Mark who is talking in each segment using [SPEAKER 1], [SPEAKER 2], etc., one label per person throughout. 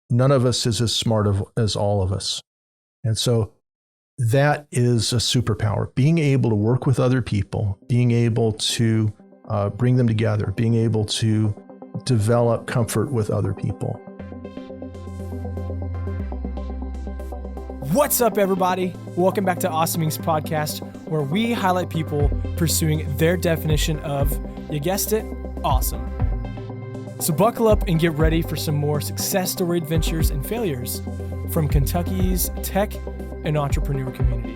[SPEAKER 1] none of us is as smart as all of us. And so that is a superpower, being able to work with other people, being able to bring them together, being able to develop comfort with other people.
[SPEAKER 2] What's up, everybody? Welcome back to Awesome Inc.'s podcast, where we highlight people pursuing their definition of, you guessed it, awesome. So buckle up and get ready for some more success story adventures and failures from Kentucky's tech and entrepreneur community.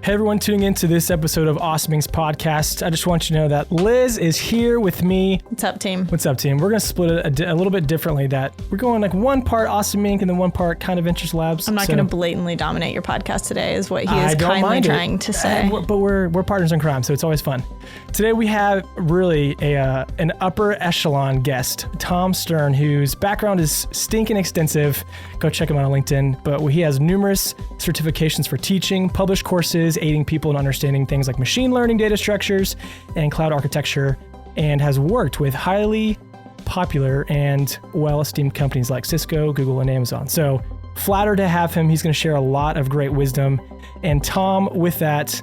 [SPEAKER 2] Hey everyone, tuning into this episode of Awesome Inc.'s podcast. I just want you to know that Liz is here with me.
[SPEAKER 3] What's up, team?
[SPEAKER 2] What's up, team? We're going to split it a little bit differently, that we're going like one part Awesome Inc. and then one part kind of Interest Labs.
[SPEAKER 3] I'm not going to blatantly dominate your podcast today, is what he is kindly trying to say.
[SPEAKER 2] But we're partners in crime, so it's always fun. Today we have really an upper echelon guest, Tom Stern, whose background is stinking extensive. Go check him out on LinkedIn. But he has numerous certifications for teaching, published courses, aiding people in understanding things like machine learning, data structures, and cloud architecture, and has worked with highly popular and well-esteemed companies like Cisco, Google, and Amazon. So flattered to have him. He's going to share a lot of great wisdom. And Tom, with that,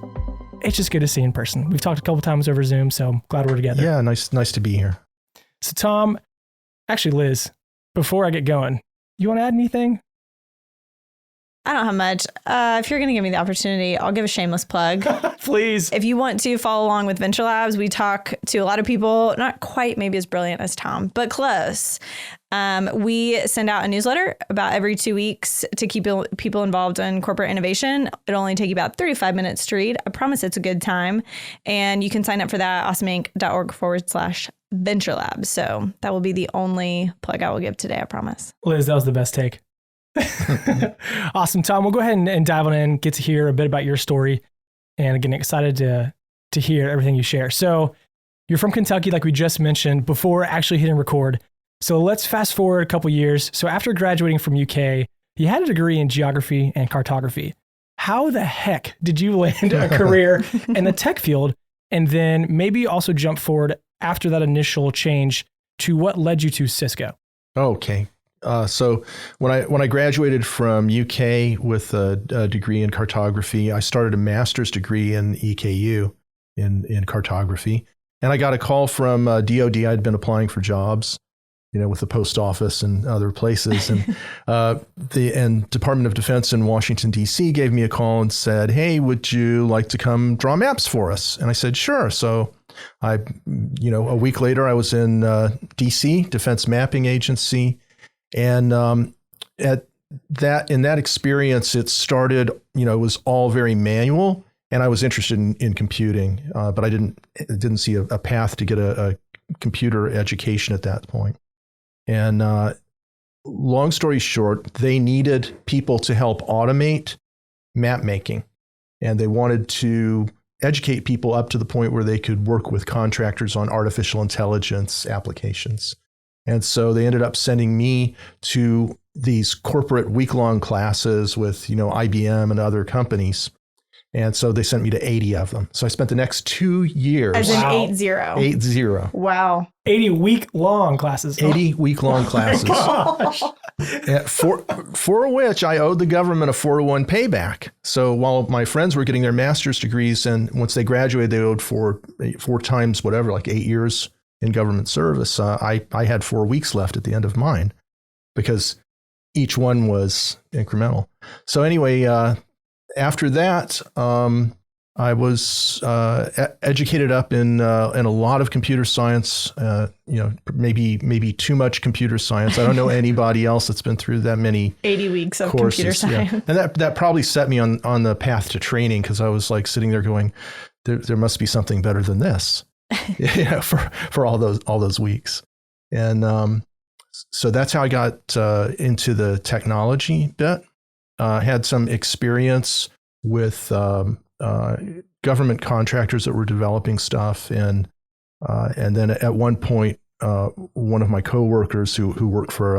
[SPEAKER 2] it's just good to see you in person. We've talked a couple times over Zoom, so I'm glad we're together.
[SPEAKER 1] Yeah, nice to be here.
[SPEAKER 2] So Tom, actually Liz, before I get going, you want to add anything?
[SPEAKER 3] I don't have much. If you're going to give me the opportunity, I'll give a shameless plug.
[SPEAKER 2] Please.
[SPEAKER 3] If you want to follow along with Venture Labs, we talk to a lot of people, not quite maybe as brilliant as Tom, but close. We send out a newsletter about every 2 weeks to keep people involved in corporate innovation. It'll only take you about 35 minutes to read. I promise it's a good time. And you can sign up for that at awesomeinc.org/Venture Labs. So that will be the only plug I will give today, I promise.
[SPEAKER 2] Liz, that was the best take. Awesome, Tom. We'll go ahead and dive on in, get to hear a bit about your story, and again, excited to hear everything you share. So you're from Kentucky, like we just mentioned, before actually hitting record. So let's fast forward a couple years. So after graduating from UK, you had a degree in geography and cartography. How the heck did you land a career in the tech field, and then maybe also jump forward after that initial change to what led you to Cisco?
[SPEAKER 1] Okay. So when I graduated from UK with a degree in cartography, I started a master's degree in EKU in cartography. And I got a call from DOD. I'd been applying for jobs, with the post office and other places. And the Department of Defense in Washington, D.C. gave me a call and said, hey, would you like to come draw maps for us? And I said, sure. So a week later, I was in D.C., Defense Mapping Agency. And in that experience, it started, it was all very manual, and I was interested in computing, but I didn't see a path to get a computer education at that point. And long story short, they needed people to help automate map making, and they wanted to educate people up to the point where they could work with contractors on artificial intelligence applications. And so they ended up sending me to these corporate week-long classes with, IBM and other companies. And so they sent me to 80 of them. So I spent the next 2 years.
[SPEAKER 3] As in 80.
[SPEAKER 1] 80.
[SPEAKER 3] Wow.
[SPEAKER 2] 80 week-long classes.
[SPEAKER 1] 80 week-long classes.
[SPEAKER 2] Gosh.
[SPEAKER 1] For which I owed the government a 4-to-1 payback. So while my friends were getting their master's degrees, and once they graduated, they owed four times whatever, like 8 years in government service, I had 4 weeks left at the end of mine because each one was incremental. So anyway, after that, I was educated up in a lot of computer science. Maybe too much computer science. I don't know anybody else that's been through that many
[SPEAKER 3] 80 weeks of
[SPEAKER 1] courses.
[SPEAKER 3] Computer science.
[SPEAKER 1] Yeah. And that probably set me on the path to training, because I was like sitting there going, there must be something better than this. For all those weeks. And so that's how I got into the technology bit. Had some experience with government contractors that were developing stuff. And then at one point, one of my coworkers who worked for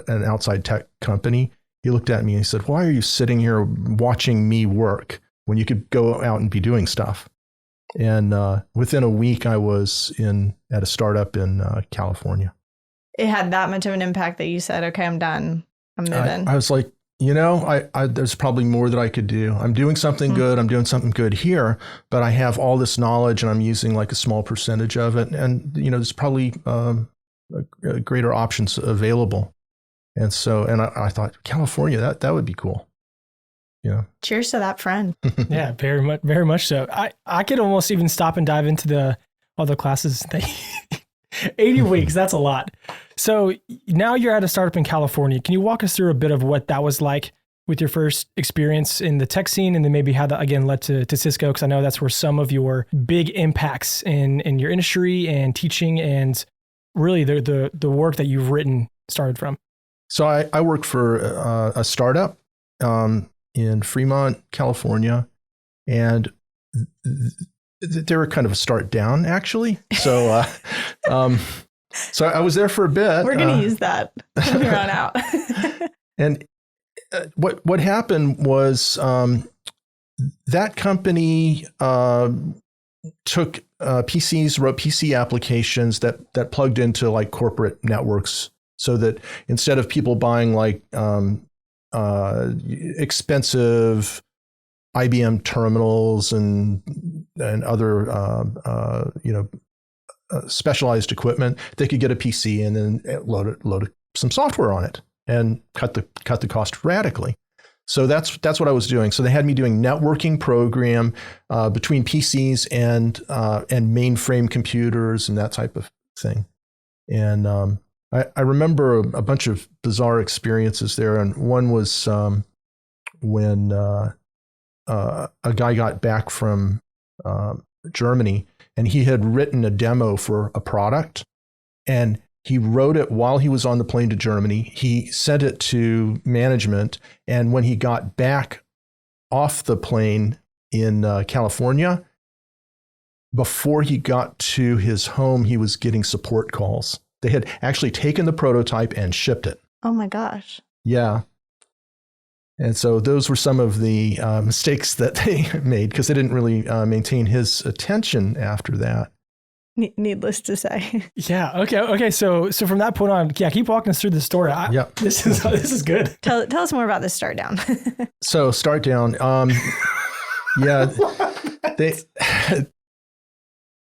[SPEAKER 1] an outside tech company, he looked at me and he said, why are you sitting here watching me work when you could go out and be doing stuff? And within a week, I was at a startup in California.
[SPEAKER 3] it had that much of an impact that you said, okay, I'm done. I'm moving.
[SPEAKER 1] I was like, there's probably more that I could do. I'm doing something good. I'm doing something good here, but I have all this knowledge and I'm using like a small percentage of it. And, there's probably greater options available. And so, I thought California, that would be cool. Yeah.
[SPEAKER 3] Cheers to that friend.
[SPEAKER 2] Yeah, very much so. I could almost even stop and dive into the other classes. 80 weeks, that's a lot. So now you're at a startup in California. Can you walk us through a bit of what that was like with your first experience in the tech scene, and then maybe how that again led to Cisco? Because I know that's where some of your big impacts in your industry and teaching and really the work that you've written started from.
[SPEAKER 1] So I worked for a startup in Fremont, California, and they were kind of a start down, actually. So, so I was there for a bit.
[SPEAKER 3] We're going to use that from here on out.
[SPEAKER 1] And what happened was that company took PCs, wrote PC applications that plugged into like corporate networks, so that instead of people buying like expensive IBM terminals and other specialized equipment, they could get a PC and then load some software on it and cut the cost radically. So that's what I was doing. So they had me doing networking program between PCs and mainframe computers and that type of thing. And I remember a bunch of bizarre experiences there. And one was when a guy got back from Germany, and he had written a demo for a product, and he wrote it while he was on the plane to Germany. He sent it to management, and when he got back off the plane in California, before he got to his home, he was getting support calls. They had actually taken the prototype and shipped it.
[SPEAKER 3] Oh my gosh.
[SPEAKER 1] Yeah. And so those were some of the mistakes that they made, because they didn't really maintain his attention after that.
[SPEAKER 3] Needless to say.
[SPEAKER 2] Yeah. Okay. So from that point on, yeah, keep walking us through the story.
[SPEAKER 1] Yeah.
[SPEAKER 2] This is good.
[SPEAKER 3] Tell us more about this start down.
[SPEAKER 1] So start down. Yeah.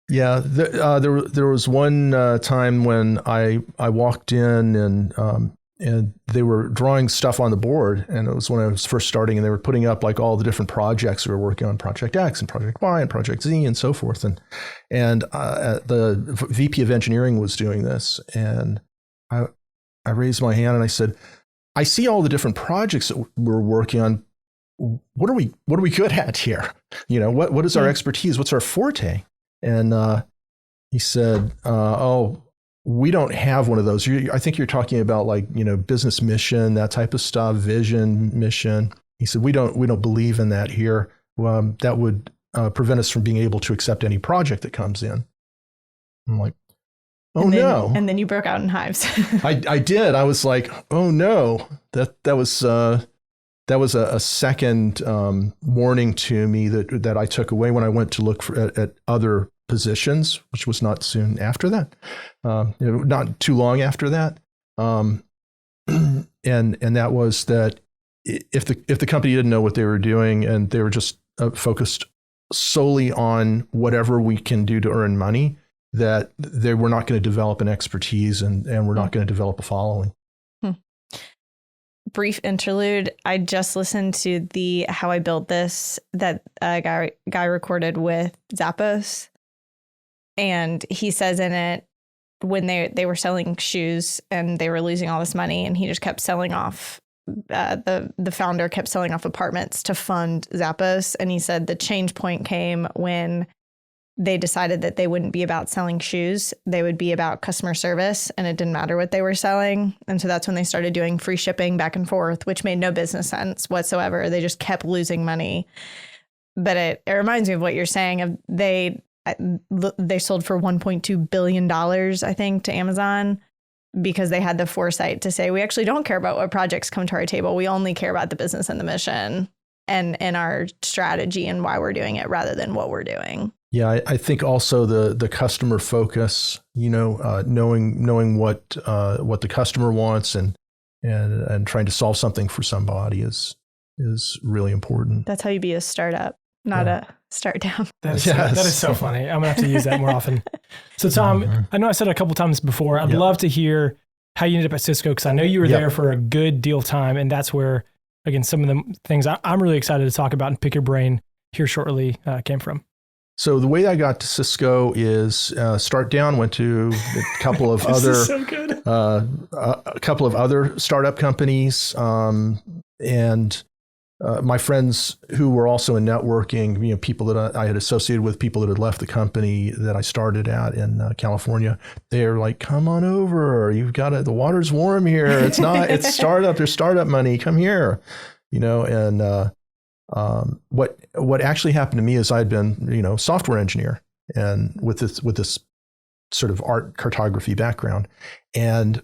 [SPEAKER 1] There was one time when I walked in and they were drawing stuff on the board, and it was when I was first starting, and they were putting up like all the different projects we were working on, Project X and Project Y and Project Z and so forth. And the VP of engineering was doing this, and I raised my hand and I said, I see all the different projects that we're working on. What are we good at here? What is our expertise? What's our forte? And he said, we don't have one of those. I think you're talking about like, business mission, that type of stuff, vision, mission. He said, we don't believe in that here. That would prevent us from being able to accept any project that comes in. I'm like, no.
[SPEAKER 3] And then you broke out in hives.
[SPEAKER 1] I did. I was like, oh no, that was a second warning to me that I took away when I went to look at other positions, which was not soon after that, not too long after that, and that was that if the company didn't know what they were doing and they were just focused solely on whatever we can do to earn money, that they were not going to develop an expertise and we're not going to develop a following.
[SPEAKER 3] Brief interlude. I just listened to the How I Built This that a guy recorded with Zappos. And he says in it, when they were selling shoes and they were losing all this money, and he just kept selling off, the founder kept selling off apartments to fund Zappos. And he said the change point came when they decided that they wouldn't be about selling shoes. They would be about customer service, and it didn't matter what they were selling. And so that's when they started doing free shipping back and forth, which made no business sense whatsoever. They just kept losing money. But it reminds me of what you're saying. Of they sold for $1.2 billion, I think, to Amazon, because they had the foresight to say, we actually don't care about what projects come to our table. We only care about the business and the mission and our strategy and why we're doing it rather than what we're doing.
[SPEAKER 1] Yeah, I think also the customer focus, knowing what the customer wants and trying to solve something for somebody is really important.
[SPEAKER 3] That's how you be a startup, not a start down.
[SPEAKER 2] That is so funny. I'm gonna have to use that more often. So Tom, I know I said it a couple times before. I'd love to hear how you ended up at Cisco, because I know you were there for a good deal of time, and that's where, again, some of the things I'm really excited to talk about and pick your brain here shortly came from.
[SPEAKER 1] So the way I got to Cisco is start down, went to a couple of a couple of other startup companies, and my friends who were also in networking, people that I had associated with, people that had left the company that I started at in California, they're like, "Come on over. You've got it. The water's warm here. It's not. It's startup. There's startup money. Come here." And what actually happened to me is I'd been, software engineer and with this sort of art cartography background. And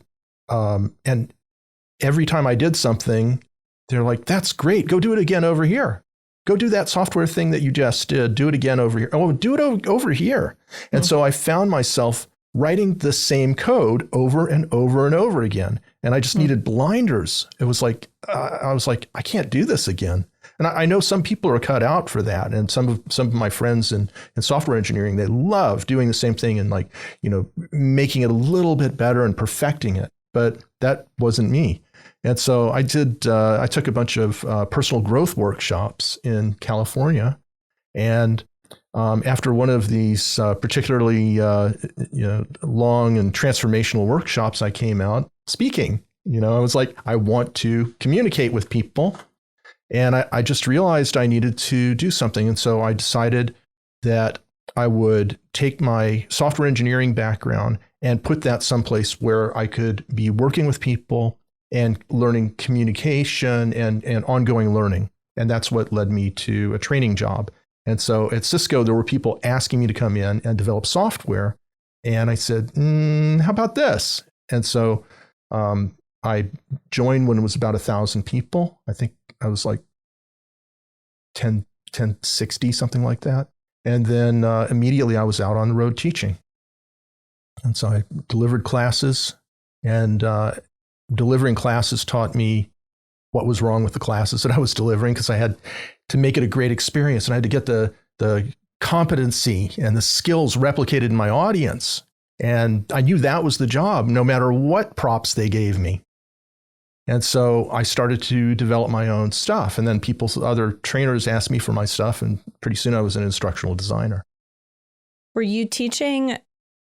[SPEAKER 1] every time I did something, they're like, "That's great. Go do it again over here. Go do that software thing that you just did. Do it again over here. Oh, do it over here." And so I found myself writing the same code over and over and over again. And I just needed blinders. It was like, I was like, I can't do this again. And I know some people are cut out for that. And some of my friends in software engineering, they love doing the same thing and making it a little bit better and perfecting it. But that wasn't me. And so I took a bunch of personal growth workshops in California. And after one of these particularly long and transformational workshops, I came out speaking. I was like, I want to communicate with people. And I just realized I needed to do something. And so I decided that I would take my software engineering background and put that someplace where I could be working with people and learning communication and ongoing learning. And that's what led me to a training job. And so at Cisco, there were people asking me to come in and develop software. And I said, how about this? And so I joined when it was about 1,000 people. I think I was like 1060, something like that. And then immediately I was out on the road teaching. And so I delivered classes, and delivering classes taught me what was wrong with the classes that I was delivering, because I had to make it a great experience, and I had to get the competency and the skills replicated in my audience. And I knew that was the job, no matter what props they gave me. And so I started to develop my own stuff. And then other trainers asked me for my stuff. And pretty soon I was an instructional designer.
[SPEAKER 3] Were you teaching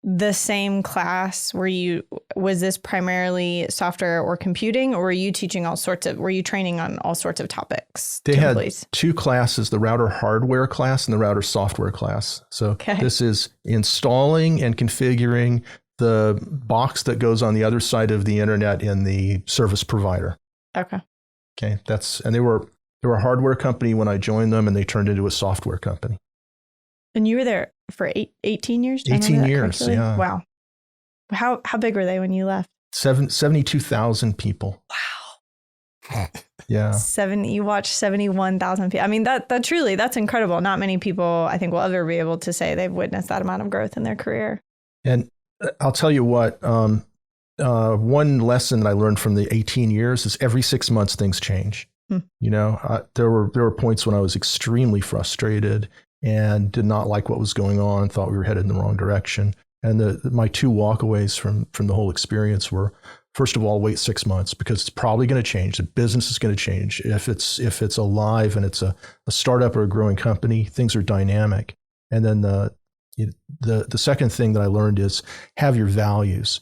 [SPEAKER 3] the same class? Was this primarily software or computing, or were you training on all sorts of topics?
[SPEAKER 1] They had two classes, the router hardware class and the router software class. So This is installing and configuring the box that goes on the other side of the internet in the service provider.
[SPEAKER 3] Okay.
[SPEAKER 1] And they were a hardware company when I joined them, and they turned into a software company.
[SPEAKER 3] And you were there for 18 years?
[SPEAKER 1] 18 years, yeah.
[SPEAKER 3] Wow. How big were they when you left?
[SPEAKER 1] 72,000 people.
[SPEAKER 3] Wow.
[SPEAKER 1] Yeah.
[SPEAKER 3] You watched 71,000 people. I mean, that's incredible. Not many people, I think, will ever be able to say they've witnessed that amount of growth in their career.
[SPEAKER 1] And I'll tell you what, one lesson that I learned from the 18 years is every 6 months, things change. There were points when I was extremely frustrated and did not like what was going on, thought we were headed in the wrong direction. And my two walkaways from the whole experience were, first of all, wait 6 months, because it's probably going to change. The business is going to change. If it's alive and it's a startup or a growing company, things are dynamic. And then the second thing that I learned is have your values.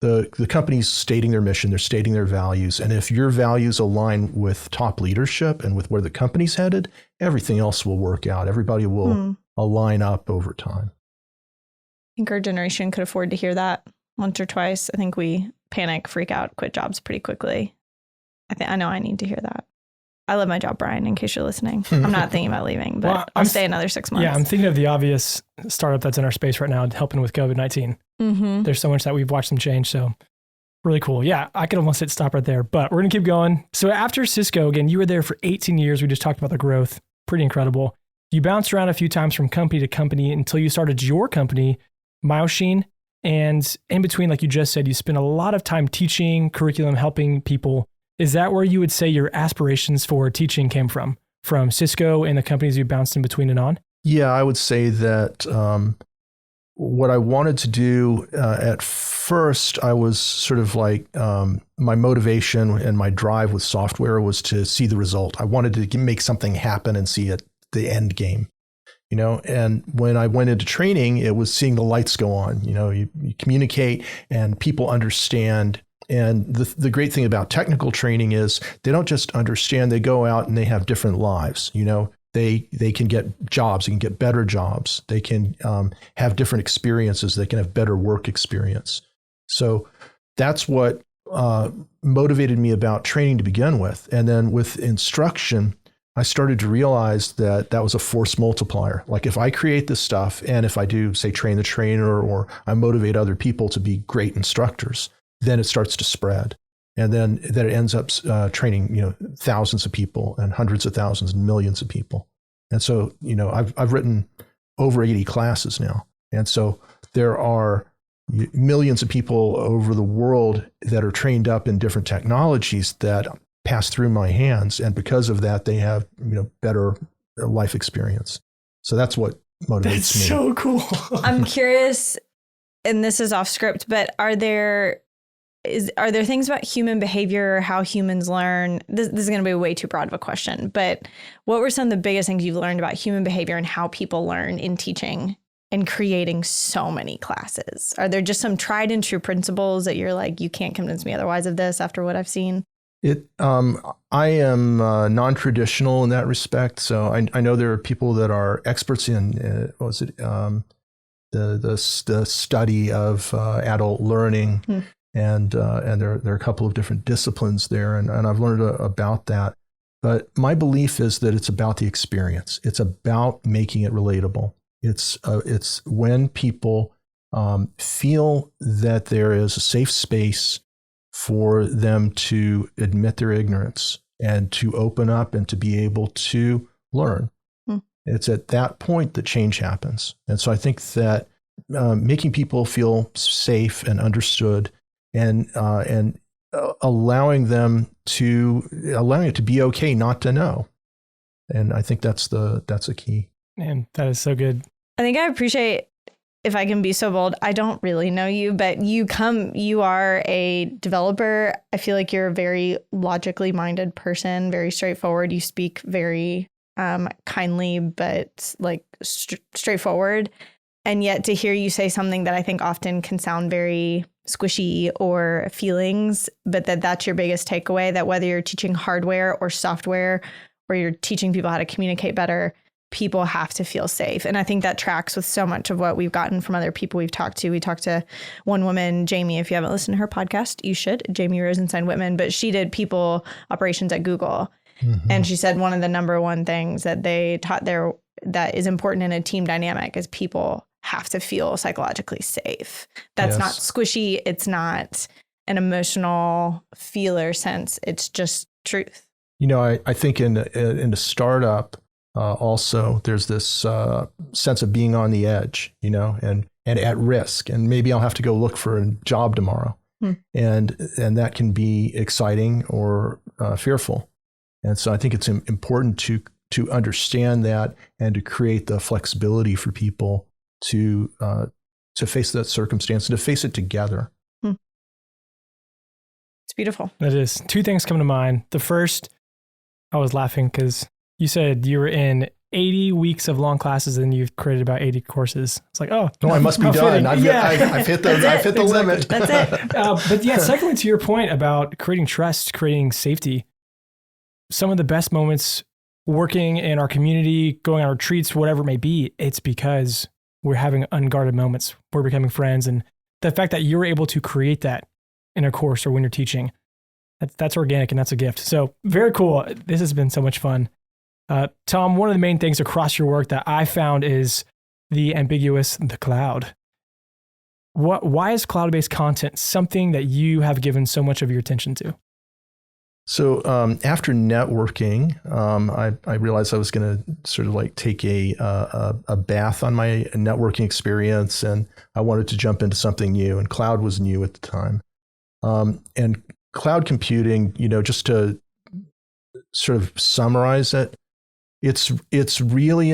[SPEAKER 1] The company's stating their mission, they're stating their values. And if your values align with top leadership and with where the company's headed, everything else will work out. Everybody will align up over time.
[SPEAKER 3] I think our generation could afford to hear that once or twice. I think we panic, freak out, quit jobs pretty quickly. I know I need to hear that. I love my job, Brian, in case you're listening. I'm not thinking about leaving, but I'll stay another 6 months.
[SPEAKER 2] Yeah, I'm thinking of the obvious startup that's in our space right now, helping with COVID-19. Mm-hmm. There's so much that we've watched them change. So really cool. Yeah, I could almost hit stop right there, but we're going to keep going. So after Cisco, again, you were there for 18 years. We just talked about the growth. Pretty incredible. You bounced around a few times from company to company until you started your company, Myoshine. And in between, like you just said, you spent a lot of time teaching, curriculum, helping people. Is that where you would say your aspirations for teaching came from Cisco and the companies you bounced in between and on?
[SPEAKER 1] Yeah, I would say that what I wanted to do at first, I was sort of like my motivation and my drive with software was to see the result. I wanted to make something happen and see it, the end game, and when I went into training, it was seeing the lights go on. You communicate and people understand. And the great thing about technical training is they don't just understand, they go out and they have different lives. They can get jobs, they can get better jobs, they can have different experiences, they can have better work experience. So that's what motivated me about training to begin with. And then with instruction, I started to realize that was a force multiplier. Like if I create this stuff and if I do, say, train the trainer or I motivate other people to be great instructors, then it starts to spread. And then it ends up training, thousands of people and hundreds of thousands and millions of people. And so, I've written over 80 classes now. And so there are millions of people over the world that are trained up in different technologies that pass through my hands. And because of that, they have, better life experience. So that's what motivates me.
[SPEAKER 2] That's so cool.
[SPEAKER 3] I'm curious, and this is off script, but are there things about human behavior, how humans learn? This is going to be way too broad of a question, but what were some of the biggest things you've learned about human behavior and how people learn in teaching and creating so many classes? Are there just some tried and true principles that you're like, you can't convince me otherwise of this after what I've seen?
[SPEAKER 1] I am non-traditional in that respect. So I know there are people that are experts in the study of adult learning, and there are a couple of different disciplines there, and I've learned about that. But my belief is that it's about the experience. It's about making it relatable. It's when people feel that there is a safe space for them to admit their ignorance and to open up and to be able to learn. It's at that point that change happens. And so I think that making people feel safe and understood and allowing it to be okay not to know. And I think that's a key.
[SPEAKER 2] Man, that is so good.
[SPEAKER 3] I think I appreciate, if I can be so bold, I don't really know you, but you are a developer. I feel like you're a very logically minded person, very straightforward. You speak very kindly, but like straightforward. And yet to hear you say something that I think often can sound very squishy or feelings, but that's your biggest takeaway, that whether you're teaching hardware or software, or you're teaching people how to communicate better, people have to feel safe. And I think that tracks with so much of what we've gotten from other people we've talked to. We talked to one woman, Jamie, if you haven't listened to her podcast, you should, Jamie Rosenstein Whitman, but she did people operations at Google. Mm-hmm. And she said one of the number one things that they taught there that is important in a team dynamic is people have to feel psychologically safe. That's not squishy. It's not an emotional feeler sense. It's just truth.
[SPEAKER 1] I think in a startup, also, there's this sense of being on the edge, and at risk, and maybe I'll have to go look for a job tomorrow, and that can be exciting or fearful, and so I think it's important to understand that and to create the flexibility for people to face that circumstance and to face it together.
[SPEAKER 3] It's beautiful.
[SPEAKER 2] That is. Two things come to mind. The first, I was laughing because you said you were in 80 weeks of long classes and you've created about 80 courses. It's like, oh,
[SPEAKER 1] no, I must be done. I've hit the limit.
[SPEAKER 3] That's it.
[SPEAKER 2] But yeah, secondly, to your point about creating trust, creating safety, some of the best moments working in our community, going on retreats, whatever it may be, it's because we're having unguarded moments. We're becoming friends. And the fact that you're able to create that in a course or when you're teaching, that's organic and that's a gift. So very cool. This has been so much fun. Tom, one of the main things across your work that I found is the cloud. Why is cloud-based content something that you have given so much of your attention to?
[SPEAKER 1] So after networking, I realized I was going to sort of like take a bath on my networking experience, and I wanted to jump into something new. And cloud was new at the time, and cloud computing. Just to sort of summarize it, it's really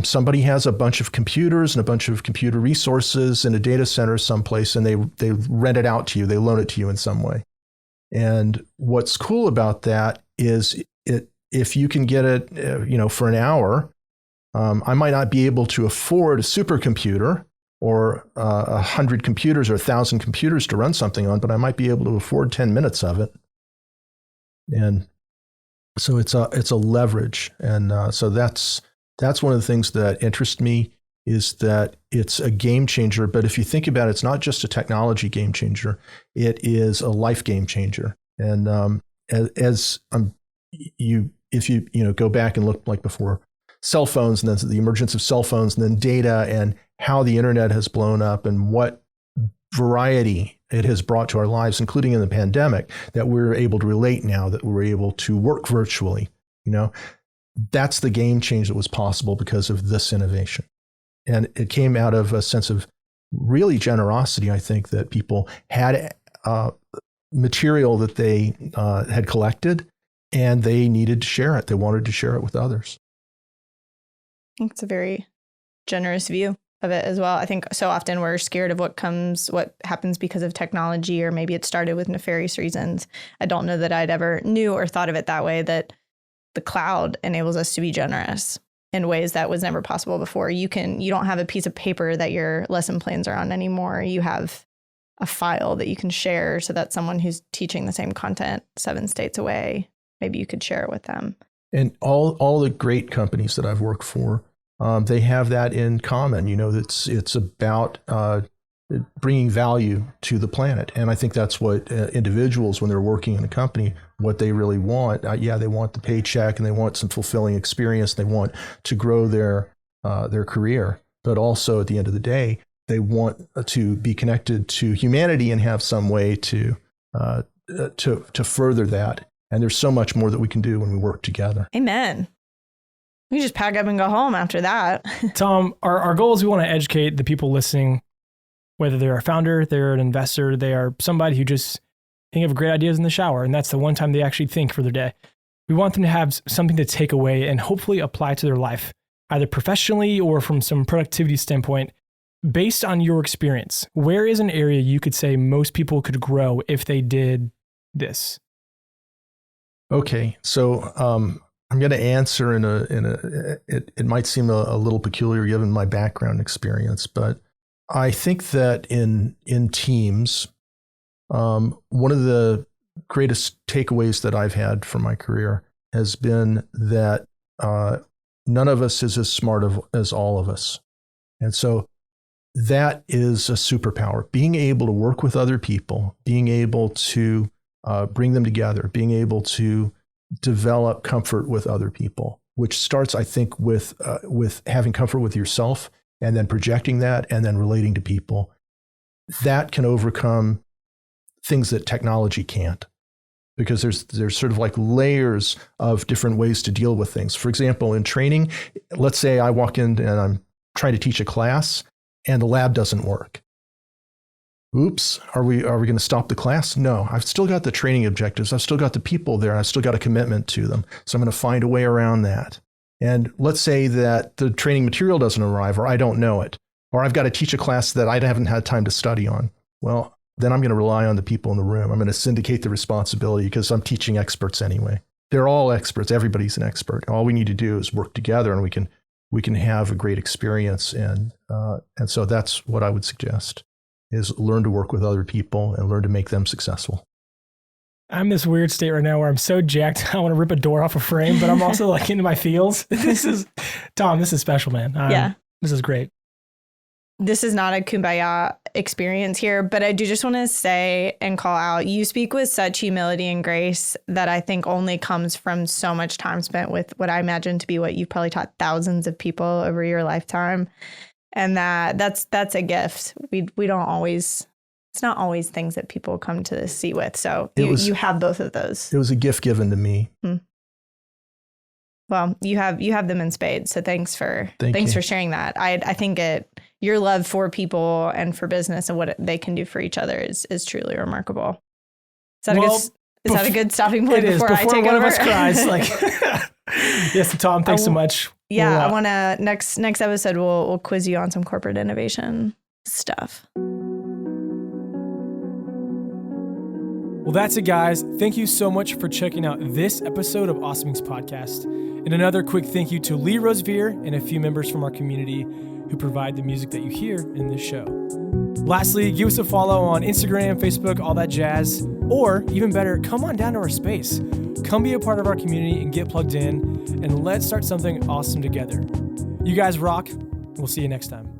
[SPEAKER 1] somebody has a bunch of computers and a bunch of computer resources in a data center someplace, and they rent it out to you. They loan it to you in some way. And what's cool about that is if you can get it, for an hour, I might not be able to afford a supercomputer or 100 computers or 1,000 computers to run something on, but I might be able to afford 10 minutes of it. And so it's a leverage. And so that's one of the things that interest me, is that it's a game changer. But if you think about it, it's not just a technology game changer. It is a life game changer. And if you go back and look like before cell phones, and then the emergence of cell phones, and then data, and how the internet has blown up, and what variety it has brought to our lives, including in the pandemic, that we're able to relate now, that we're able to work virtually, that's the game change that was possible because of this innovation. And it came out of a sense of really generosity. I think that people had material that they had collected, and they needed to share it. They wanted to share it with others.
[SPEAKER 3] I think it's a very generous view of it as well. I think so often we're scared of what happens because of technology, or maybe it started with nefarious reasons. I don't know that I'd ever knew or thought of it that way, that the cloud enables us to be generous in ways that was never possible before. You don't have a piece of paper that your lesson plans are on anymore. You have a file that you can share, so that someone who's teaching the same content 7 states away, maybe you could share it with them.
[SPEAKER 1] And all the great companies that I've worked for, they have that in common. It's about bringing value to the planet. And I think that's what individuals, when they're working in a company, what they really want. They want the paycheck, and they want some fulfilling experience. They want to grow their career, but also at the end of the day, they want to be connected to humanity and have some way to further that. And there's so much more that we can do when we work together.
[SPEAKER 3] Amen. We just pack up and go home after that.
[SPEAKER 2] Tom, our goal is we want to educate the people listening, whether they're a founder, they're an investor, they are somebody who just think of great ideas in the shower, and that's the one time they actually think for their day. We want them to have something to take away and hopefully apply to their life, either professionally or from some productivity standpoint. Based on your experience, where is an area you could say most people could grow if they did this?
[SPEAKER 1] Okay, so I'm going to answer it might seem a little peculiar given my background experience, but I think that in teams, one of the greatest takeaways that I've had from my career has been that none of us is as smart as all of us. And so that is a superpower. Being able to work with other people, being able to bring them together, being able to develop comfort with other people, which starts, I think, with having comfort with yourself, and then projecting that, and then relating to people. That can overcome things that technology can't, because there's sort of like layers of different ways to deal with things. For example, in training, let's say I walk in and I'm trying to teach a class, and the lab doesn't work. Oops, are we going to stop the class? No, I've still got the training objectives. I've still got the people there. I've still got a commitment to them. So I'm going to find a way around that. And let's say that the training material doesn't arrive, or I don't know it, or I've got to teach a class that I haven't had time to study on. Well, then I'm going to rely on the people in the room. I'm going to syndicate the responsibility, because I'm teaching experts anyway. They're all experts. Everybody's an expert. All we need to do is work together, and we can have a great experience. And so that's what I would suggest, is learn to work with other people and learn to make them successful.
[SPEAKER 2] I'm in this weird state right now where I'm so jacked, I want to rip a door off a frame, but I'm also like into my feels. Tom, this is special, man.
[SPEAKER 3] Yeah.
[SPEAKER 2] This is great.
[SPEAKER 3] This is not a kumbaya experience here, but I do just want to say and call out, you speak with such humility and grace that I think only comes from so much time spent with what I imagine to be what you've probably taught thousands of people over your lifetime. And that's a gift. We don't always it's not always things that people come to the seat with. So you have both of those.
[SPEAKER 1] It was a gift given to me.
[SPEAKER 3] Well, you have them in spades. So thanks for sharing that. I think your love for people and for business and what they can do for each other is truly remarkable. Is that a good stopping point before I take
[SPEAKER 2] one
[SPEAKER 3] over?
[SPEAKER 2] of us cries? Yes, Tom, thanks so much.
[SPEAKER 3] Yeah, I want to next episode we'll quiz you on some corporate innovation stuff.
[SPEAKER 2] Well, that's it, guys. Thank you so much for checking out this episode of Awesome Inc. Podcast. And another quick thank you to Lee Rosevere and a few members from our community who provide the music that you hear in this show. Lastly, give us a follow on Instagram, Facebook, all that jazz. Or even better, come on down to our space. Come be a part of our community and get plugged in, and let's start something awesome together. You guys rock. We'll see you next time.